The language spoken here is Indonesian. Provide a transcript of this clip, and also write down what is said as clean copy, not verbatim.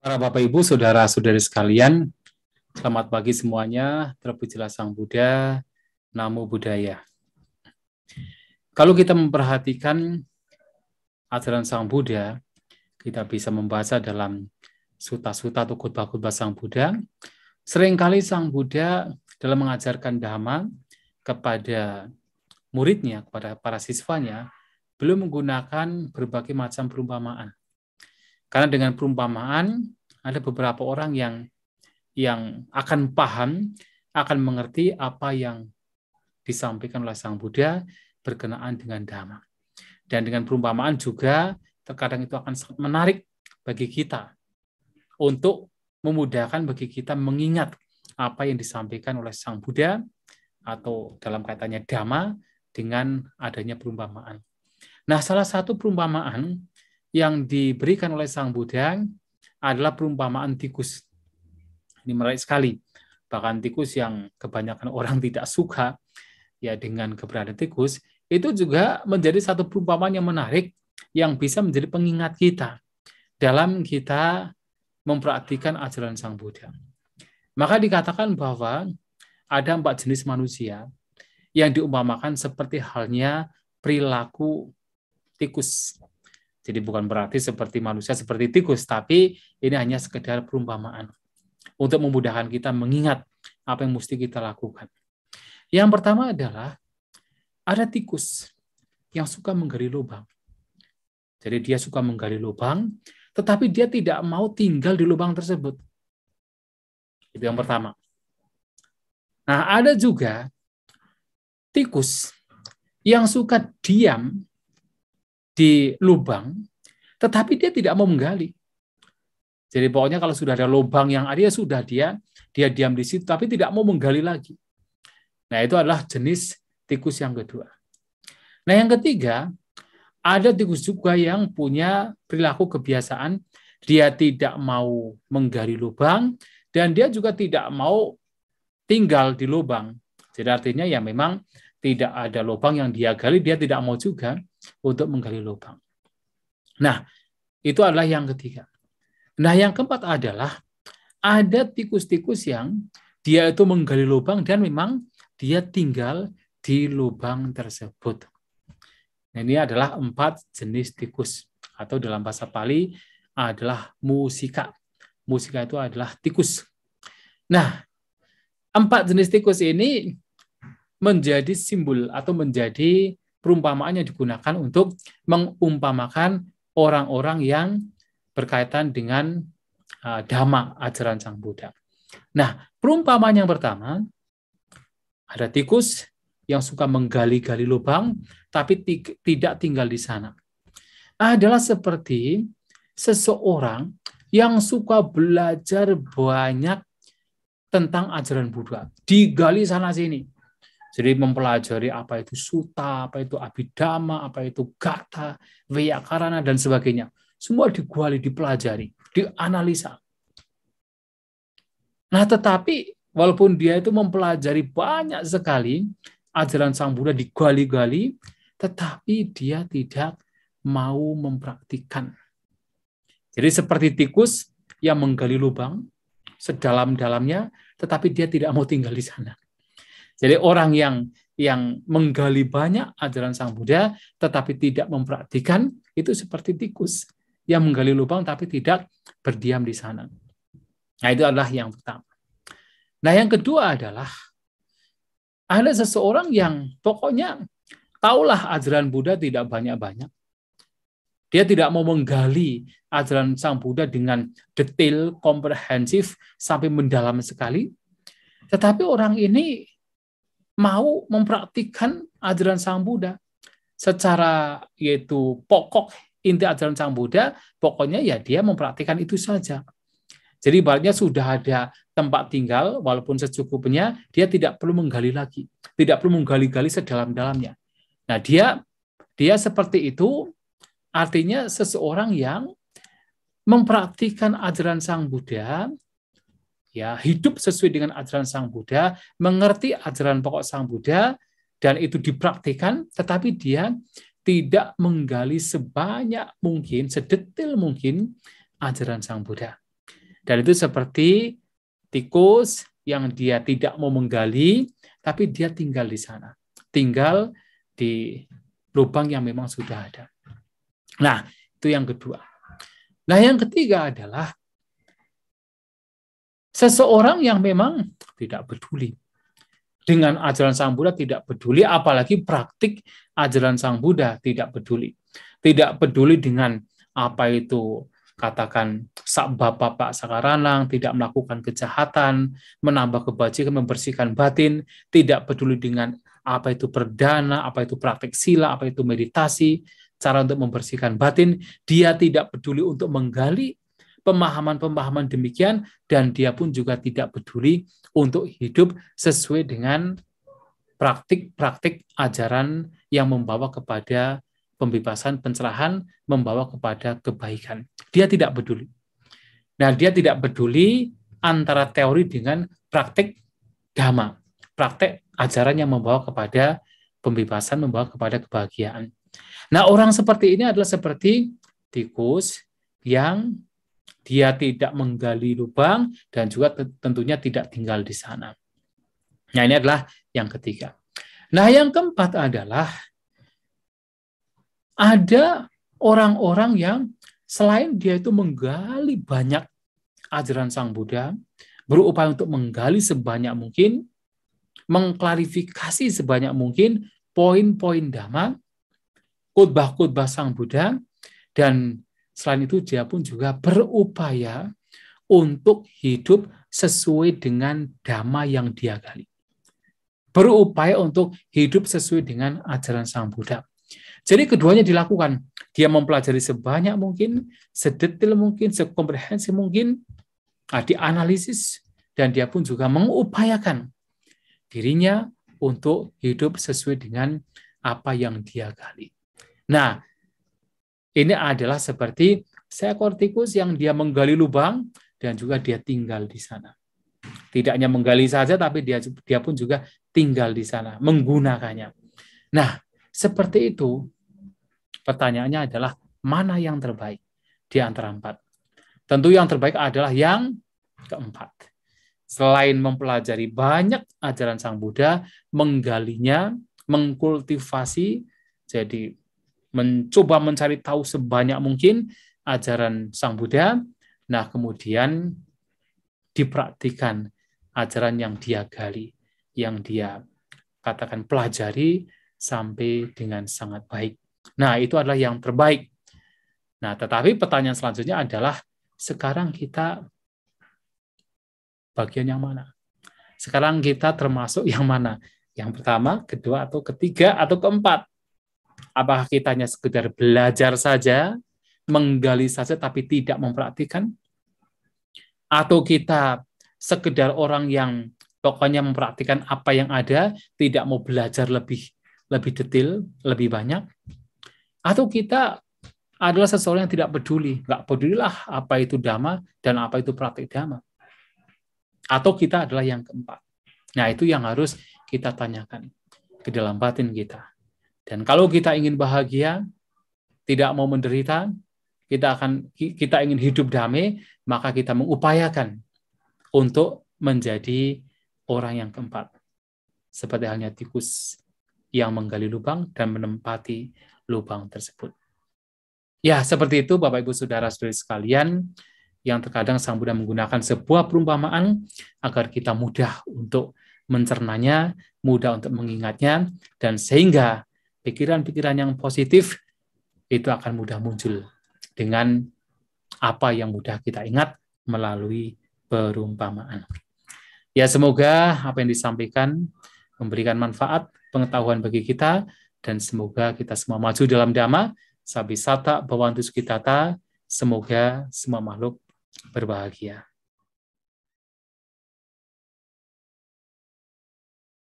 Para Bapak Ibu, Saudara-saudari sekalian, selamat pagi semuanya. Terpujilah Sang Buddha, Namo Buddhaya. Kalau kita memperhatikan ajaran Sang Buddha, kita bisa membaca dalam suta-suta atau khotbah-khotbah Sang Buddha. Seringkali Sang Buddha dalam mengajarkan Dhamma kepada muridnya, kepada para siswanya, belum menggunakan berbagai macam perumpamaan. Karena dengan perumpamaan, ada beberapa orang yang akan paham, akan mengerti apa yang disampaikan oleh Sang Buddha berkenaan dengan Dhamma. Dan dengan perumpamaan juga, terkadang itu akan sangat menarik bagi kita untuk memudahkan bagi kita mengingat apa yang disampaikan oleh Sang Buddha atau dalam kaitannya Dhamma dengan adanya perumpamaan. Nah, salah satu perumpamaan yang diberikan oleh Sang Buddha adalah perumpamaan tikus. Ini menarik sekali. Bahkan tikus yang kebanyakan orang tidak suka ya dengan keberadaan tikus, itu juga menjadi satu perumpamaan yang menarik yang bisa menjadi pengingat kita dalam kita mempraktikkan ajaran Sang Buddha. Maka dikatakan bahwa ada 4 jenis manusia yang diumpamakan seperti halnya perilaku tikus. Jadi bukan berarti seperti manusia seperti tikus, tapi ini hanya sekedar perumpamaan untuk memudahkan kita mengingat apa yang mesti kita lakukan. Yang pertama adalah ada tikus yang suka menggali lubang. Jadi dia suka menggali lubang, tetapi dia tidak mau tinggal di lubang tersebut. Itu yang pertama. Nah, ada juga tikus yang suka diam di lubang, tetapi dia tidak mau menggali. Jadi pokoknya kalau sudah ada lubang yang ada, ya sudah dia diam di situ, tapi tidak mau menggali lagi. Nah, itu adalah jenis tikus yang kedua. Nah, yang ketiga, ada tikus juga yang punya perilaku kebiasaan, dia tidak mau menggali lubang, dan dia juga tidak mau tinggal di lubang. Jadi artinya ya memang tidak ada lubang yang dia gali, dia tidak mau juga untuk menggali lubang. Nah, itu adalah yang ketiga. Nah, yang keempat adalah ada tikus-tikus yang dia itu menggali lubang dan memang dia tinggal di lubang tersebut. Nah, ini adalah 4 jenis tikus atau dalam bahasa Pali adalah musika. Musika itu adalah tikus. Nah, 4 jenis tikus ini menjadi simbol atau menjadi perumpamaan yang digunakan untuk mengumpamakan orang-orang yang berkaitan dengan Dhamma, ajaran Sang Buddha. Nah, perumpamaan yang pertama, ada tikus yang suka menggali-gali lubang, tapi tidak tinggal di sana. Adalah seperti seseorang yang suka belajar banyak tentang ajaran Buddha. Digali sana-sini. Jadi mempelajari apa itu sutta, apa itu abhidhamma, apa itu gatha, vyakarana, dan sebagainya. Semua digali, dipelajari, dianalisa. Nah, tetapi walaupun dia itu mempelajari banyak sekali ajaran Sang Buddha digali-gali, tetapi dia tidak mau mempraktikkan. Jadi seperti tikus yang menggali lubang sedalam-dalamnya, tetapi dia tidak mau tinggal di sana. Jadi orang yang menggali banyak ajaran Sang Buddha, tetapi tidak mempraktikkan, itu seperti tikus yang menggali lubang tapi tidak berdiam di sana. Nah, itu adalah yang pertama. Nah, yang kedua adalah ada seseorang yang pokoknya tahulah ajaran Buddha tidak banyak-banyak. Dia tidak mau menggali ajaran Sang Buddha dengan detail, komprehensif, sampai mendalam sekali. Tetapi orang ini mau mempraktikkan ajaran Sang Buddha secara yaitu pokok inti ajaran Sang Buddha, pokoknya ya dia mempraktikkan itu saja. Jadi ibaratnya sudah ada tempat tinggal, walaupun secukupnya, dia tidak perlu menggali lagi. Tidak perlu menggali-gali sedalam-dalamnya. Nah, dia seperti itu, artinya seseorang yang mempraktikkan ajaran Sang Buddha, ya hidup sesuai dengan ajaran Sang Buddha, mengerti ajaran pokok Sang Buddha, dan itu dipraktikkan, tetapi dia tidak menggali sebanyak mungkin, sedetail mungkin ajaran Sang Buddha. Dan itu seperti tikus yang dia tidak mau menggali, tapi dia tinggal di sana. Tinggal di lubang yang memang sudah ada. Nah, itu yang kedua. Nah, yang ketiga adalah seseorang yang memang tidak peduli dengan ajaran Sang Buddha, tidak peduli, apalagi praktik ajaran Sang Buddha, tidak peduli. Tidak peduli dengan apa itu, katakan sakbapa pak sakaranang, tidak melakukan kejahatan, menambah kebajikan, membersihkan batin, tidak peduli dengan apa itu perdana, apa itu praktik sila, apa itu meditasi, cara untuk membersihkan batin. Dia tidak peduli untuk menggali pemahaman-pemahaman demikian, dan dia pun juga tidak peduli untuk hidup sesuai dengan praktik-praktik ajaran yang membawa kepada pembebasan, pencerahan, membawa kepada kebaikan. Dia tidak peduli. Nah, dia tidak peduli antara teori dengan praktik dhamma, praktik ajaran yang membawa kepada pembebasan, membawa kepada kebahagiaan. Nah, orang seperti ini adalah seperti tikus yang dia tidak menggali lubang dan juga tentunya tidak tinggal di sana. Nah, ini adalah yang ketiga. Nah, yang keempat adalah ada orang-orang yang selain dia itu menggali banyak ajaran Sang Buddha, berupaya untuk menggali sebanyak mungkin, mengklarifikasi sebanyak mungkin poin-poin Dhamma, khotbah-khotbah Sang Buddha, dan selain itu dia pun juga berupaya untuk hidup sesuai dengan Dhamma yang dia gali. Berupaya untuk hidup sesuai dengan ajaran Sang Buddha. Jadi keduanya dilakukan. Dia mempelajari sebanyak mungkin, sedetail mungkin, sekomprehensif mungkin, dianalisis, dan dia pun juga mengupayakan dirinya untuk hidup sesuai dengan apa yang dia gali. Nah, ini adalah seperti seekor tikus yang dia menggali lubang dan juga dia tinggal di sana. Tidak hanya menggali saja, tapi dia pun juga tinggal di sana, menggunakannya. Nah, seperti itu, pertanyaannya adalah mana yang terbaik di antara empat? Tentu yang terbaik adalah yang keempat. Selain mempelajari banyak ajaran Sang Buddha, menggalinya, mengkultivasi, jadi mencoba mencari tahu sebanyak mungkin ajaran Sang Buddha, nah kemudian dipraktikkan ajaran yang dia gali, yang dia katakan pelajari sampai dengan sangat baik. Nah, itu adalah yang terbaik. Nah, tetapi pertanyaan selanjutnya adalah, sekarang kita bagian yang mana? Sekarang kita termasuk yang mana? Yang pertama, kedua, atau ketiga, atau keempat? Apakah kita hanya sekedar belajar saja, menggali saja, tapi tidak mempraktikkan? Atau kita sekedar orang yang pokoknya mempraktikkan apa yang ada, tidak mau belajar lebih detail, lebih banyak? Atau kita adalah seseorang yang tidak peduli, nggak pedulilah apa itu Dhamma dan apa itu praktik Dhamma? Atau kita adalah yang keempat? Nah, itu yang harus kita tanyakan ke dalam batin kita. Dan kalau kita ingin bahagia, tidak mau menderita, kita ingin hidup damai, maka kita mengupayakan untuk menjadi orang yang keempat. Seperti halnya tikus yang menggali lubang dan menempati lubang tersebut. Ya, seperti itu Bapak Ibu Saudara-saudari sekalian, yang terkadang Sang Buddha menggunakan sebuah perumpamaan agar kita mudah untuk mencernanya, mudah untuk mengingatnya, dan sehingga pikiran-pikiran yang positif itu akan mudah muncul dengan apa yang mudah kita ingat melalui perumpamaan. Ya, semoga apa yang disampaikan memberikan manfaat, pengetahuan bagi kita, dan semoga kita semua maju dalam Dhamma, Sabisata Bhavantu Sukhitata, semoga semua makhluk berbahagia.